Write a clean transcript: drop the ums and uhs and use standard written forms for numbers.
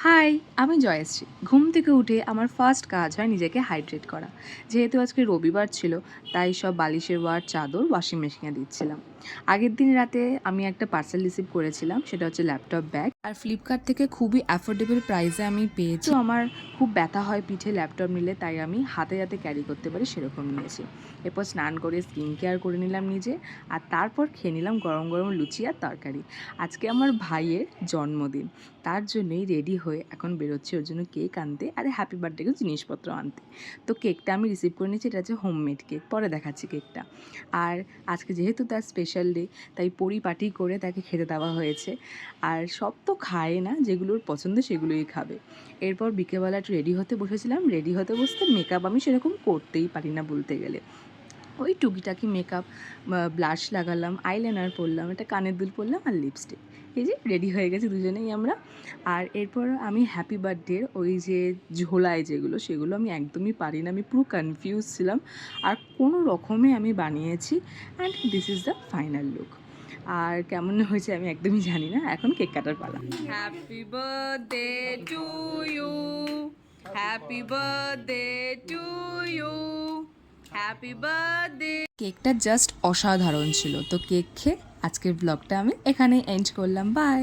High, আমি জয়শ্রী। ঘুম থেকে উঠে আমার ফার্স্ট কাজ হয় নিজেকে হাইড্রেট করা। যেহেতু আজকে রবিবার ছিল, তাই সব বালিশের ওয়ার চাদর ওয়াশিং মেশিনে দিচ্ছিলাম। আগের দিন রাতে আমি একটা পার্সেল রিসিভ করেছিলাম, সেটা হচ্ছে ল্যাপটপ ব্যাগ। আর ফ্লিপকার্ট থেকে খুবই অ্যাফোর্ডেবল প্রাইসে আমি পেয়েছি। তো আমার খুব ব্যথা হয় পিঠে ল্যাপটপ নিলে, তাই আমি হাতে হাতে ক্যারি করতে পারি সেরকম নিয়েছি। এরপর স্নান করে স্কিন কেয়ার করে নিলাম নিজে, আর তারপর খেয়ে নিলাম গরম গরম লুচি আর তরকারি। আজকে আমার ভাইয়ের জন্মদিন, তার জন্যই রেডি হয়ে এখন বেরোচ্ছি ওর জন্য কেক আনতে, আর হ্যাপি বার্থডে জিনিসপত্র আনতে। তো কেকটা আমি রিসিভ করে নিয়েছি, এটা হচ্ছে হোমমেড কেক, পরে দেখাচ্ছি কেকটা। আর আজকে যেহেতু তার স্পেশাল ডে, তাই পরিপাটি করে তাকে খেতে দেওয়া হয়েছে। আর সব তো খায় না, যেগুলোর পছন্দ সেগুলোই খাবে। এরপর বিকেলবেলা একটু রেডি হতে বসেছিলাম। রেডি হতে বসতে মেকআপ আমি সেরকম করতেই পারি না বলতে গেলে। ওই টুকিটাকি মেকআপ, ব্লাশ লাগালাম, আইলাইনার পরলাম, একটা কানের দুল পরলাম আর লিপস্টিক। এই যে রেডি হয়ে গেছি দুজনেই আমরা। আর এরপর আমি হ্যাপি বার্থডের ওই যে ঝোলায় যেগুলো, সেগুলো আমি একদমই পারি না, আমি পুরো কনফিউজ ছিলাম। আর কোনো রকমে আমি বানিয়েছি, and this is the final look. আর কেমন হয়েছে আমি একদমই জানি না। এখন কেক কাটার পালা। Happy birthday to you, happy birthday to you, happy birthday. কেকটা জাস্ট অসাধারণ ছিল। তো কেক খেয়ে আজকের ব্লগটা আমি এখানে এন্ড করলাম। বাই।